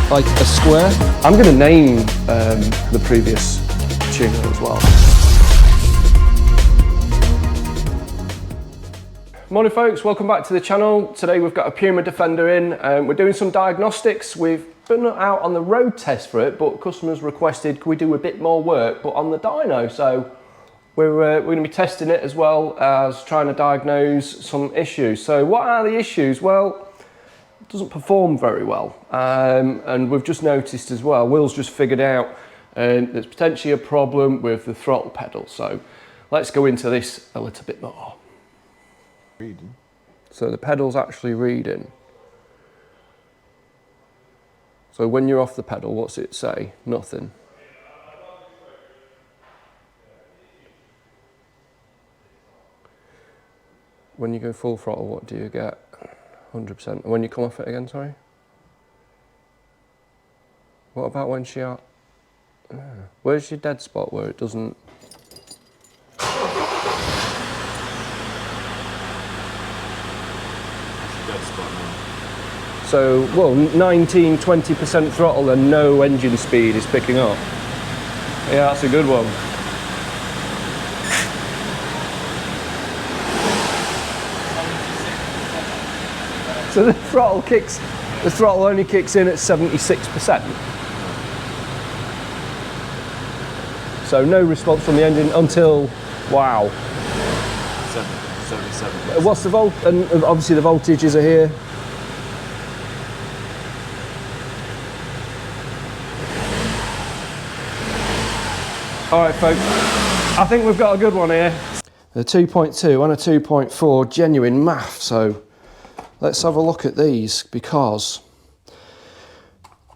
like a square. I'm going to name the previous tuner as well. Morning folks, welcome back to the channel. Today we've got a Puma Defender in. We're doing some diagnostics. We've been out on the road test for it, but customers requested can we do a bit more work, but on the dyno. So we're going to be testing it as well as trying to diagnose some issues. So what are the issues? Well, it doesn't perform very well. And we've just noticed as well, Will's just figured out there's potentially a problem with the throttle pedal. So let's go into this a little bit more. Reading. So the pedal's actually reading. So when you're off the pedal, what's it say? Nothing. When you go full throttle, what do you get? 100%. And when you come off it again, sorry? What about when she out? Where's your dead spot where it doesn't? So, well, 19–20% throttle and no engine speed is picking up. Yeah, that's a good one. So the throttle only kicks in at 76%. So no response from the engine until, wow. 77. What's the volt? And obviously the voltages are here. All right, folks, I think we've got a good one here. A 2.2 and a 2.4 genuine MAF. So let's have a look at these because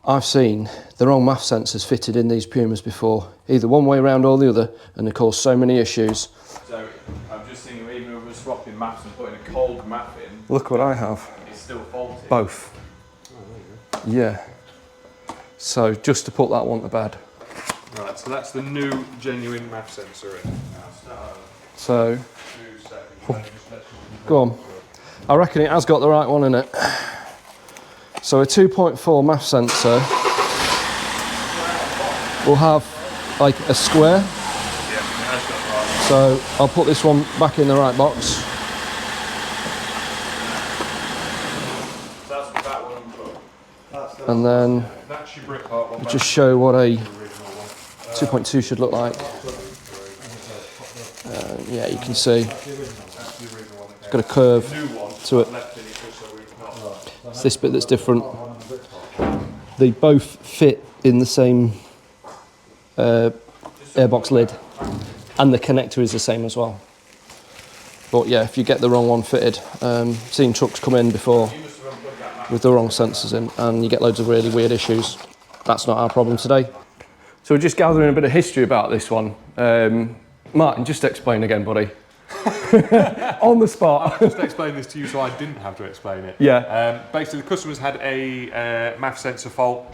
I've seen the wrong MAF sensors fitted in these Pumas before, either one way around or the other, and they cause so many issues. So I'm just thinking, even if we're swapping maps and putting a cold MAF in, Look what I have. It's still faulty. Both. Oh, there you go. Yeah. So just to put that one to bed. Right, so that's the new genuine MAF sensor in. So, go on. I reckon it has got the right one in it. So a 2.4 MAF sensor will have like a square. Yeah, it has got the right So I'll put this one back in the right box. So that's that one. And then That's your brick part one. just show what a 2.2 should look like. Yeah, you can see it's got a curve to it. It's this bit that's different. They both fit in the same airbox lid, and the connector is the same as well. But yeah, if you get the wrong one fitted, seen trucks come in before with the wrong sensors in, and you get loads of really weird issues. That's not our problem today. So we're just gathering a bit of history about this one. Martin, just explain again, buddy. On the spot. Just explain this to you so I didn't have to explain it. Yeah. Basically, the customers had a MAF sensor fault.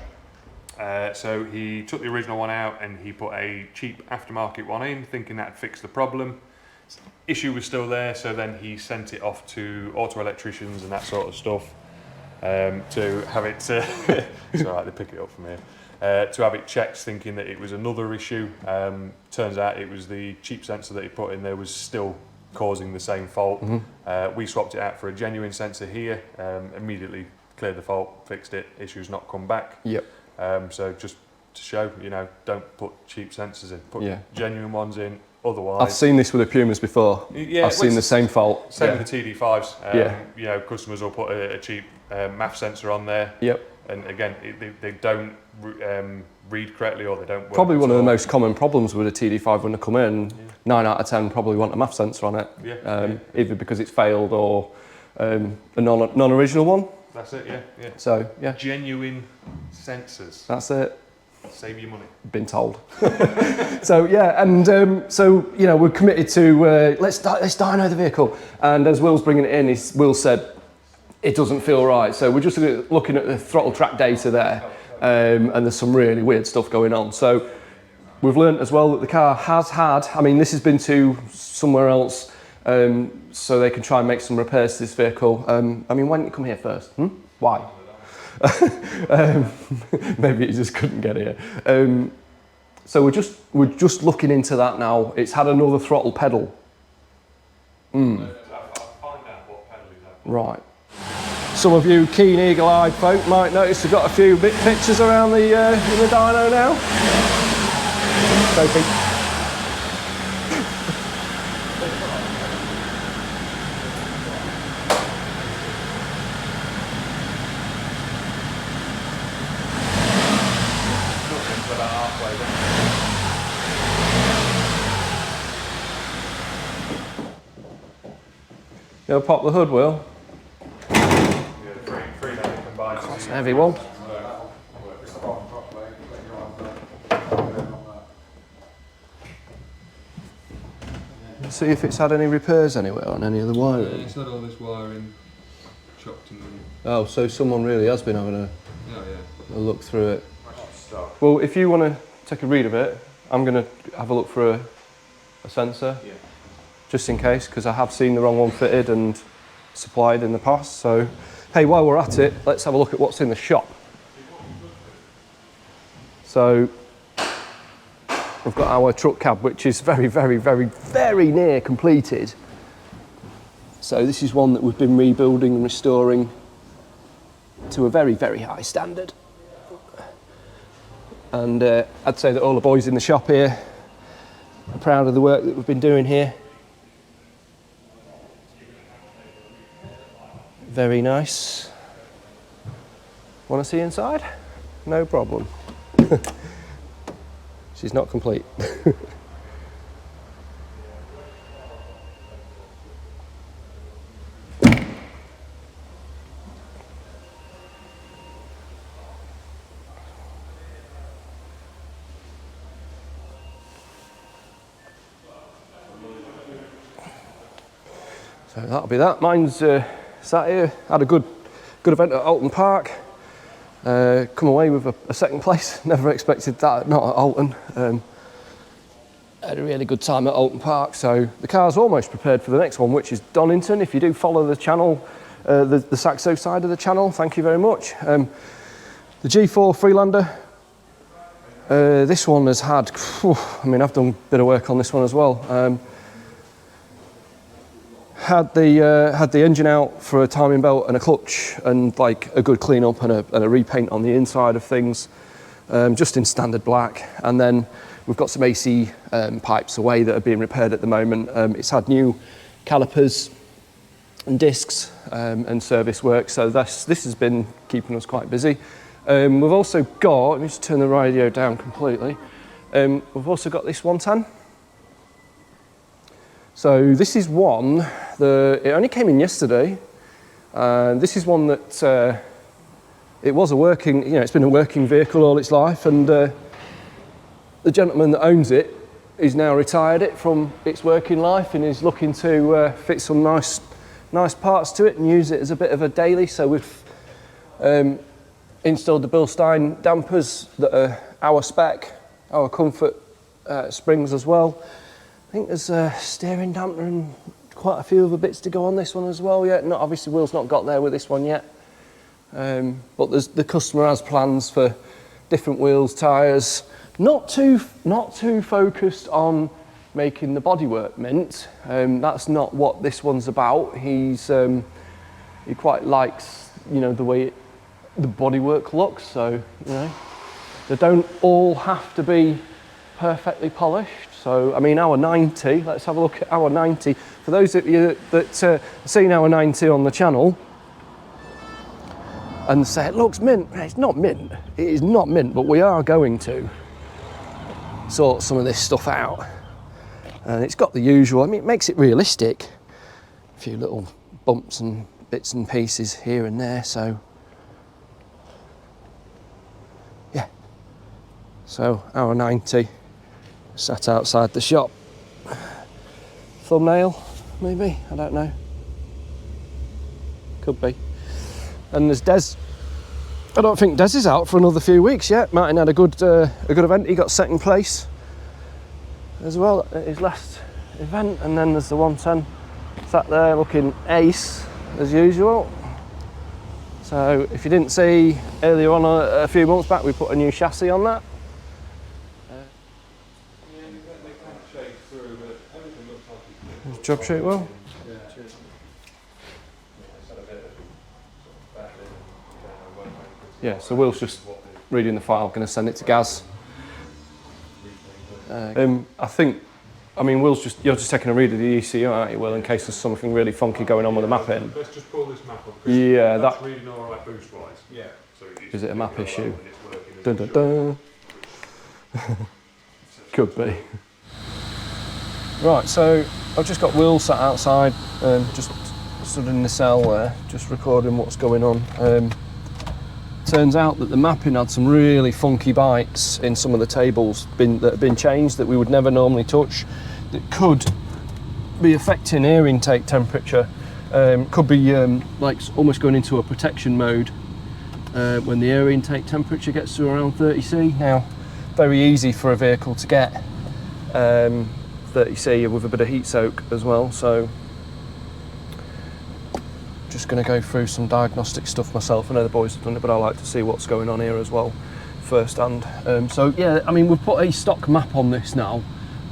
So he took the original one out and he put a cheap aftermarket one in, thinking that'd fix the problem. Issue was still there, so then he sent it off to auto electricians and that sort of stuff to have it. It's all right, they pick it up from here. To have it checked, thinking that it was another issue. Turns out it was the cheap sensor that he put in there was still causing the same fault. We swapped it out for a genuine sensor here, immediately cleared the fault, fixed it, issues not come back. Yep. So just to show, you know, don't put cheap sensors in, put Yeah. genuine ones in, otherwise... I've seen this with the Pumas before. Yeah, I've seen the same fault. Same with the TD5s. Yeah. You know, customers will put a cheap MAF sensor on there. Yep. And again, they don't read correctly, or they don't work. Probably one of the most common problems with a TD5 when they come in, 9 out of 10 probably want a MAF sensor on it, either because it's failed or a non-original one. That's it, yeah. So, yeah. Genuine sensors. That's it. Save your money. Been told. So, yeah, and so, you know, we're committed to, let's dyno the vehicle. And as Will's bringing it in, Will said, it doesn't feel right. So we're just looking at the throttle track data there, and there's some really weird stuff going on. So we've learned as well that the car has had, I mean, this has been to somewhere else, so they can try and make some repairs to this vehicle. I mean, why didn't you come here first? Why? Maybe it just couldn't get here. So we're just looking into that now. It's had another throttle pedal. I'll find out what pedal he's had. Right. Some of you keen eagle-eyed folk might notice we've got a few bit pictures around the in the dyno now. Sophie. You'll pop the hood, Will. That's a heavy one. Let's see if it's had any repairs anywhere on any of the wiring. It's had all this wiring chopped and... Oh, so someone really has been having yeah. a look through it. Well, if you want to take a read of it, I'm going to have a look for a sensor. Yeah. Just in case, because I have seen the wrong one fitted and supplied in the past. So, hey, while we're at it, let's have a look at what's in the shop. So, we've got our truck cab, which is very, very, very, very near completed. So this is one that we've been rebuilding and restoring to a very, very high standard. And I'd say that all the boys in the shop here are proud of the work that we've been doing here. Very nice. Want to see inside? No problem. She's not complete. So that'll be that. Mine's sat here, had a good event at Alton Park. Come away with a second place. Never expected that, not at Alton. Had a really good time at Alton Park, so the car's almost prepared for the next one, which is Donington. If you do follow the channel, the Saxo side of the channel, thank you very much. The G4 Freelander. This one has had, I mean, I've done a bit of work on this one as well. Had the engine out for a timing belt and a clutch and like a good clean up and a repaint on the inside of things, just in standard black. And then we've got some AC pipes away that are being repaired at the moment. It's had new calipers and discs and service work, so this has been keeping us quite busy. We've also got, let me just turn the radio down completely. We've also got this 110. So this is one, it only came in yesterday. This is one that, it was a working, it's been a working vehicle all its life, and the gentleman that owns it is now retired it from its working life and is looking to fit some nice parts to it and use it as a bit of a daily. So we've installed the Bilstein dampers that are our spec, our comfort springs as well. I think there's a steering damper and quite a few other bits to go on this one as well yet. Not obviously Will's not got there with this one yet. But the customer has plans for different wheels, tyres. Not too focused on making the bodywork mint. That's not what this one's about. He quite likes the way the bodywork looks. So they don't all have to be perfectly polished. So, I mean, our 90, let's have a look at our 90. For those of you that have seen our 90 on the channel and say, it looks mint. It's not mint. It is not mint, but we are going to sort some of this stuff out. And it's got the usual, I mean, it makes it realistic. A few little bumps and bits and pieces here and there, so. Yeah. So, our 90. Sat outside the shop. Thumbnail, maybe, I don't know. Could be. And there's Des. I don't think Des is out for another few weeks yet. Martin had a good event. He got second place as well at his last event. And then there's the 110 sat there looking ace as usual. So if you didn't see earlier on a few months back, we put a new chassis on that. Job shoot well. Yeah, so Will's just reading the file, going to send it to Gaz. I mean, you're just taking a read of the ECU, aren't you, Will, in case there's something really funky going on with the mapping. Let's just pull this map up. Yeah, that's reading all right boost wise. Yeah. So is it a map issue? Dun, dun, dun. Could be. Right, so I've just got Will sat outside, just stood in the cell there, just recording what's going on. Turns out that the mapping had some really funky bites in some of the tables that have been changed that we would never normally touch, that could be affecting air intake temperature. Could be like almost going into a protection mode when the air intake temperature gets to around 30°C. Now, very easy for a vehicle to get 30°C with a bit of heat soak as well, so just going to go through some diagnostic stuff myself. I know the boys have done it, but I like to see what's going on here as well firsthand. So yeah, I mean, we've put a stock map on this now.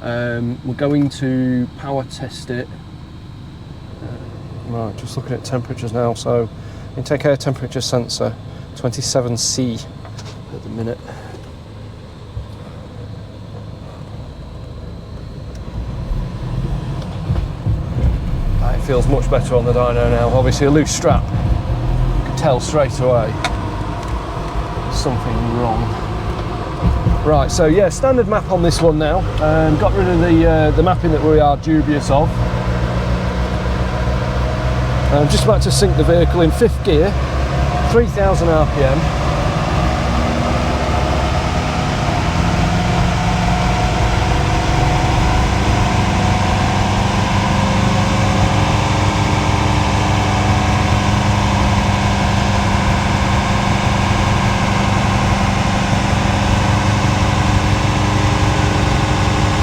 We're going to power test it. Right, just looking at temperatures now. So intake air temperature sensor, 27°C at the minute. Feels much better on the dyno now. Obviously a loose strap, you can tell straight away something wrong. Right, so yeah, standard map on this one now. Got rid of the mapping that we are dubious of. I'm just about to sink the vehicle in 5th gear, 3000 RPM.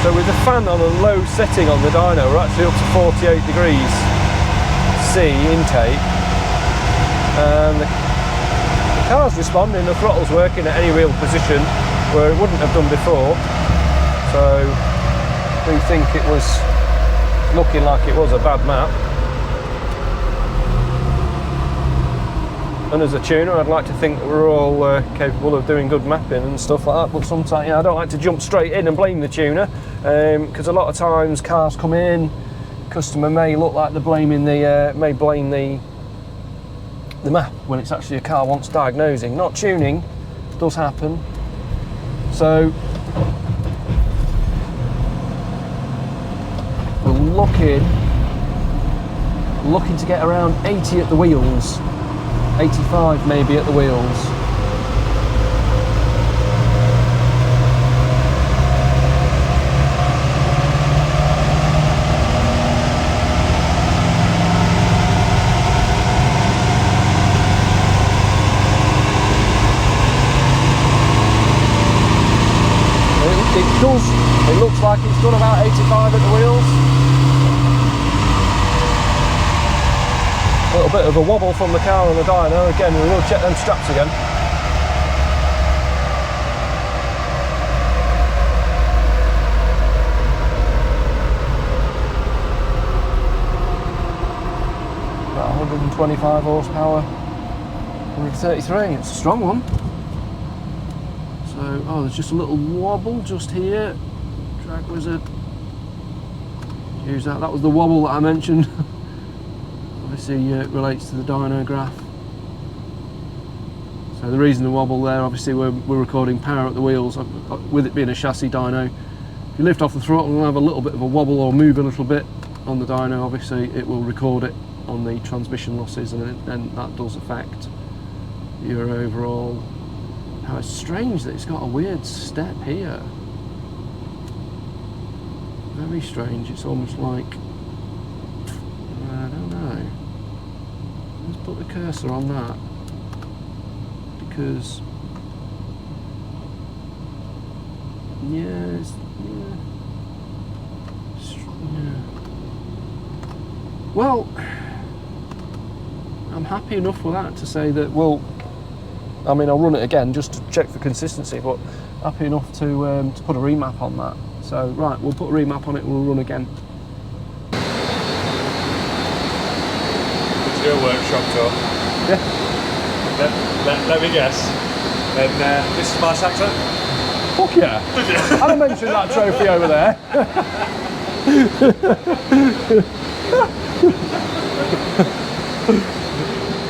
So with the fan on a low setting on the dyno, we're actually up to 48°C intake. And the car's responding, the throttle's working at any real position where it wouldn't have done before. So I do think it was looking like it was a bad map. And as a tuner, I'd like to think that we're all capable of doing good mapping and stuff like that, but sometimes, I don't like to jump straight in and blame the tuner, because a lot of times cars come in, customer may look like they're blaming may blame the map when it's actually a car wants diagnosing, not tuning. Does happen. So we're looking to get around 80 at the wheels. 85 maybe at the wheels. It looks like it's done about 85 at the wheels. A little bit of a wobble from the car on the dyno. Again, we will check them straps again. About 125 horsepower, 133. It's a strong one. So, oh, there's just a little wobble just here. Drag wizard. Use that. That was the wobble that I mentioned. Obviously it relates to the dyno graph. So the reason the wobble there, obviously we're recording power at the wheels. With it being a chassis dyno, if you lift off the throttle and have a little bit of a wobble or move a little bit on the dyno, obviously it will record it on the transmission losses, and that does affect your overall. How it's strange that it's got a weird step here. Very strange. It's almost like, I don't know. Let's put the cursor on that, because yeah. Well, I'm I'm happy enough with that to say that, well, I mean, I'll run it again just to check for consistency, but happy enough to put a remap on that. So, right, we'll put a remap on it and we'll run again. It's your workshop tour. Yeah. Let me guess. And this is my saxo? Fuck yeah. And I mentioned that trophy over there.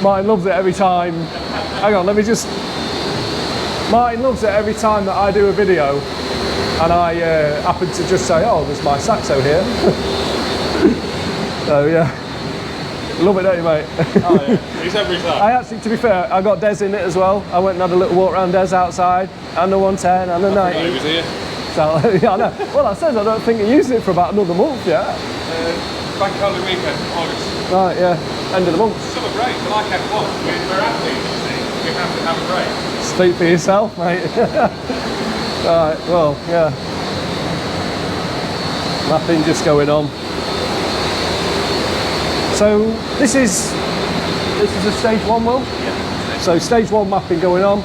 Martin loves it every time. Hang on, let me just... Martin loves it every time that I do a video and I happen to just say, oh, there's my saxo here. So yeah, love it, don't you, mate? Oh yeah, he's every time. I actually, to be fair, I got Des in it as well. I went and had a little walk around Des outside, and the 110 and the 90. He was here. So, yeah, I know. Well, I said I don't think he used it for about another month, yeah. Bank holiday weekend, August. Right, yeah, end of the month. Summer break, but like F1, we're athletes, you see. We have to have a break. Speak for yourself, mate. Right, well, yeah. Mapping just going on. So this is a stage 1, Will? Yeah. So stage 1 mapping going on.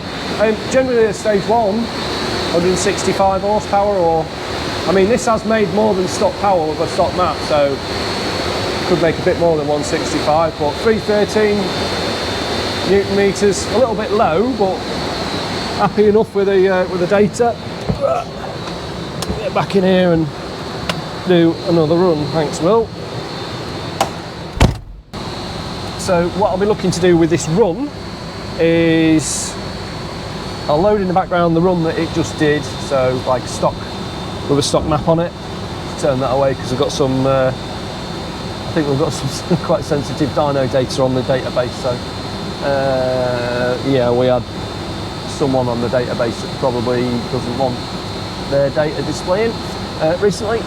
Generally a stage 1, 165 horsepower, or I mean this has made more than stock power with a stock map, so could make a bit more than 165, but 313 Newton meters, a little bit low, but happy enough with the data. Get back in here and do another run. Thanks, Will. So what I'll be looking to do with this run is I'll load in the background the run that it just did, so like stock with a stock map on it. Turn that away because we've got some I think we've got some quite sensitive dyno data on the database, so yeah, we had someone on the database that probably doesn't want their data displaying recently.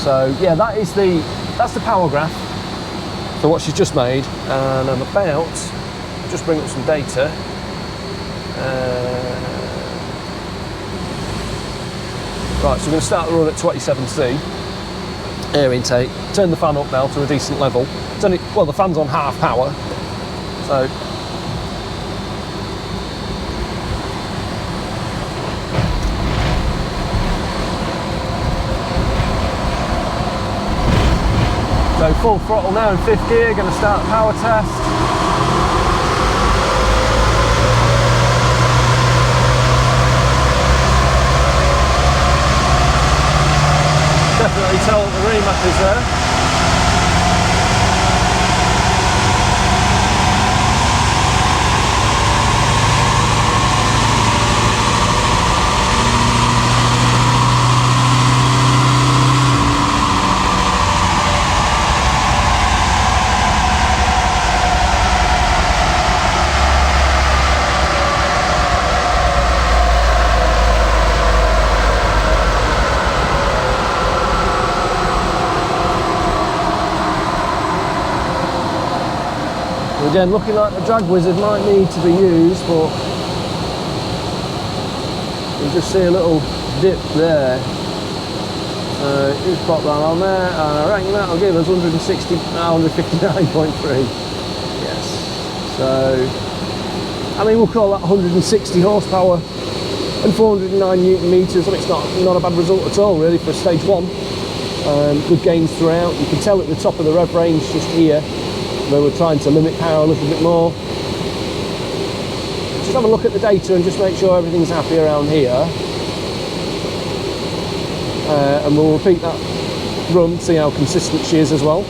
So yeah, that's the power graph for what she's just made, and I'm about to just bring up some data. Right, so we're going to start the run at 27C air intake. Turn the fan up now to a decent level. It's only, well, the fan's on half power, so full throttle now in 5th gear, going to start the power test. Definitely tell the remap is there. Again, looking like the drag wizard might need to be used, but you just see a little dip there. Just pop that on there, and I reckon that'll give us 159.3. Yes. So, I mean, we'll call that 160 horsepower and 409 Newton meters. I mean, it's not a bad result at all, really, for stage 1. Good gains throughout. You can tell at the top of the rev range just here, where we're trying to limit power a little bit more. Just have a look at the data and just make sure everything's happy around here. And we'll repeat that run, see how consistent she is as well.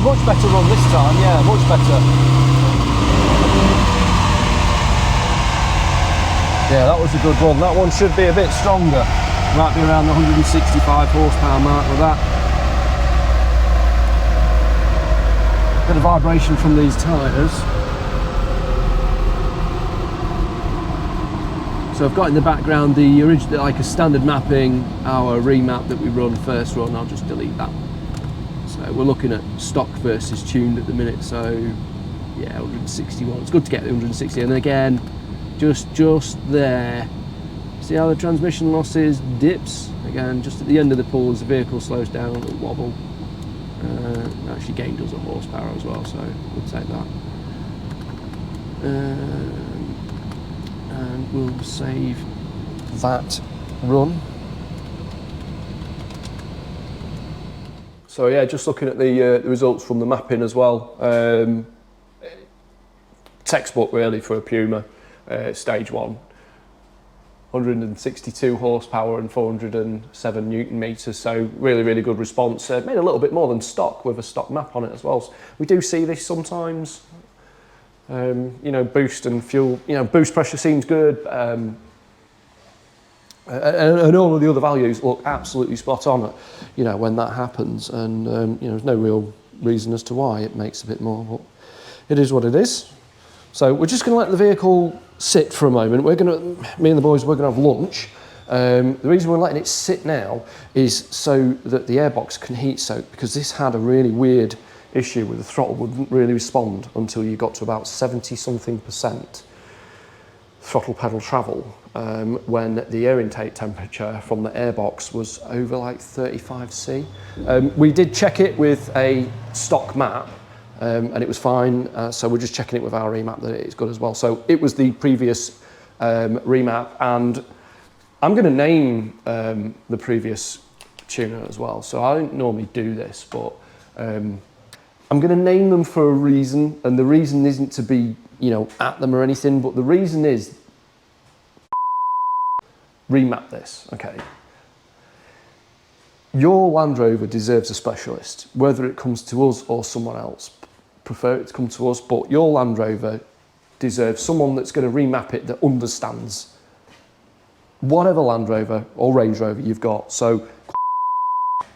Much better run this time, yeah, much better. Yeah, that was a good one. That one should be a bit stronger. Might be around the 165 horsepower mark with that. Bit of vibration from these tyres. So I've got in the background the original, like a standard mapping, our remap that we run first run. I'll just delete that. So we're looking at stock versus tuned at the minute. So yeah, 161. It's good to get the 160, and again, just there. See how the transmission losses dips again just at the end of the pull as the vehicle slows down, a little wobble. Actually gained us a horsepower as well, so we'll take that. And we'll save that run. So yeah, just looking at the results from the mapping as well. Textbook really for a Puma, stage 1. 162 horsepower and 407 newton meters, so really good response. Made a little bit more than stock with a stock map on it as well. So we do see this sometimes. You know, boost and fuel, you know, boost pressure seems good, and all of the other values look absolutely spot on, you know, when that happens, and you know, there's no real reason as to why it makes a bit more, but it is what it is. So we're just going to let the vehicle sit for a moment. Me and the boys, we're going to have lunch. The reason we're letting it sit now is so that the airbox can heat soak, because this had a really weird issue with the throttle wouldn't really respond until you got to about 70-something% throttle pedal travel, when the air intake temperature from the airbox was over like 35°C. We did check it with a stock map, and it was fine, so we're just checking it with our remap that it's good as well. So it was the previous remap, and I'm going to name the previous tuner as well. So I don't normally do this, but I'm going to name them for a reason, and the reason isn't to be, you know, at them or anything, but the reason is remap this, okay? Your Land Rover deserves a specialist, whether it comes to us or someone else. Prefer it to come to us, but your Land Rover deserves someone that's going to remap it that understands whatever Land Rover or Range Rover you've got. So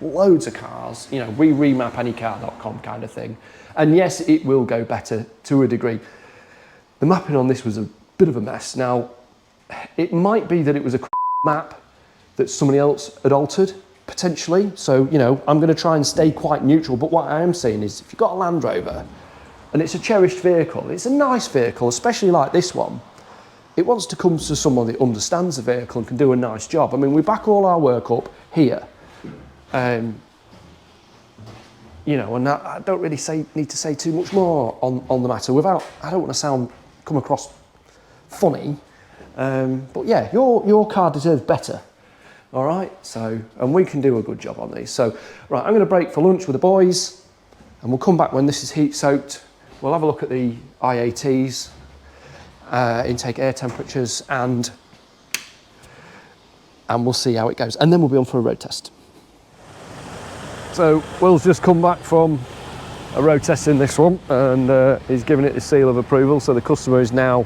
loads of cars, you know, we remap anycar.com kind of thing. And yes, it will go better to a degree. The mapping on this was a bit of a mess. Now, it might be that it was a map that somebody else had altered, potentially. So, you know, I'm going to try and stay quite neutral, but what I am saying is, if you've got a Land Rover, and it's a cherished vehicle, it's a nice vehicle, especially like this one, it wants to come to someone that understands the vehicle and can do a nice job. I mean, we back all our work up here. You know, and I don't really need to say too much more on the matter without, I don't want to come across funny, but yeah, your car deserves better, all right? So, and we can do a good job on these. So, right, I'm going to break for lunch with the boys, and we'll come back when this is heat soaked. We'll have a look at the IATs, intake air temperatures, and we'll see how it goes. And then we'll be on for a road test. So Will's just come back from a road test in this one, and he's given it the seal of approval. So the customer is now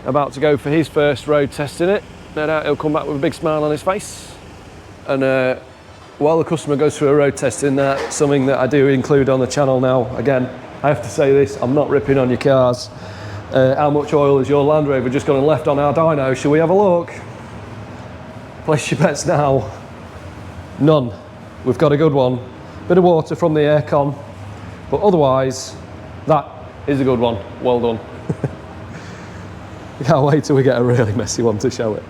about to go for his first road test in it. No doubt he'll come back with a big smile on his face. And while the customer goes through a road test in that, something that I do include on the channel now, again, I have to say this, I'm not ripping on your cars. How much oil has your Land Rover just gone and left on our dyno? Shall we have a look? Place your bets now. None. We've got a good one. Bit of water from the aircon, but otherwise, that is a good one. Well done. Can't wait till we get a really messy one to show it.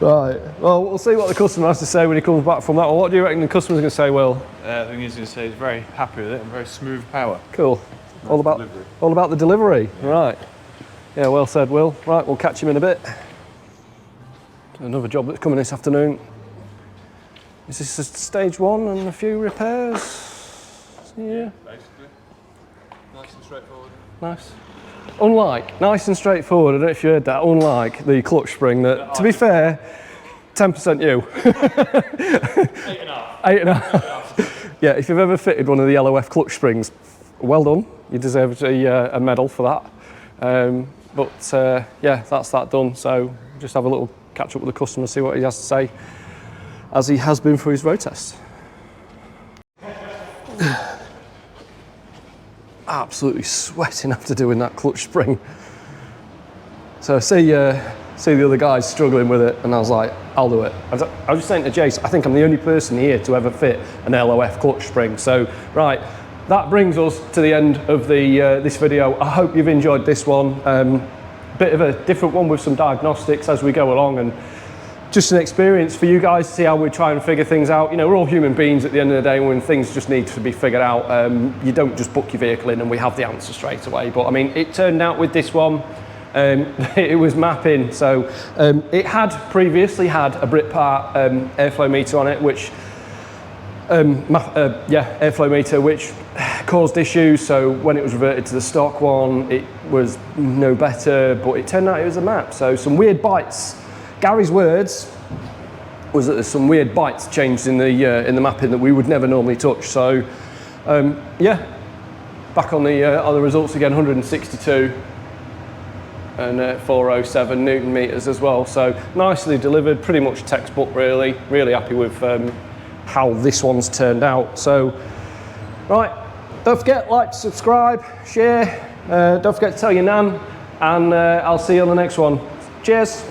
Right, well, we'll see what the customer has to say when he comes back from that one. What do you reckon the customer's going to say, Will? I think he's going to say he's very happy with it and very smooth power. Cool. Nice all about the delivery. Yeah. Right. Yeah, well said, Will. Right, we'll catch him in a bit. Another job that's coming this afternoon. Is this a stage 1 and a few repairs? Yeah. Basically. Nice and straightforward. Nice. Nice and straightforward. I don't know if you heard that. Unlike the clutch spring that, to be fair, 10% you. 8.5. 8.5. Yeah, if you've ever fitted one of the LOF clutch springs, well done. You deserve a medal for that. Yeah, that's that done. So just have a little catch up with the customer, see what he has to say, as he has been for his road test. Absolutely sweating after doing that clutch spring. So I see the other guys struggling with it, and I was like, I'll do it. I was just saying to Jace, I think I'm the only person here to ever fit an LOF clutch spring. So, right, that brings us to the end of this video. I hope you've enjoyed this one. Bit of a different one with some diagnostics as we go along, and just an experience for you guys to see how we try and figure things out. You know, we're all human beings at the end of the day, when things just need to be figured out. You don't just book your vehicle in and we have the answer straight away. But I mean, it turned out with this one, it was mapping. So it had previously had a Britpart airflow meter on it, which airflow meter, which caused issues. So when it was reverted to the stock one, it was no better, but it turned out it was a map. So some weird bites. Gary's words was that there's some weird bites changed in the mapping that we would never normally touch. So yeah, back on the results again, 162 and 407 Newton meters as well. So nicely delivered, pretty much textbook really. Really happy with how this one's turned out. So right, don't forget, like, subscribe, share. Don't forget to tell your nan, and I'll see you on the next one. Cheers.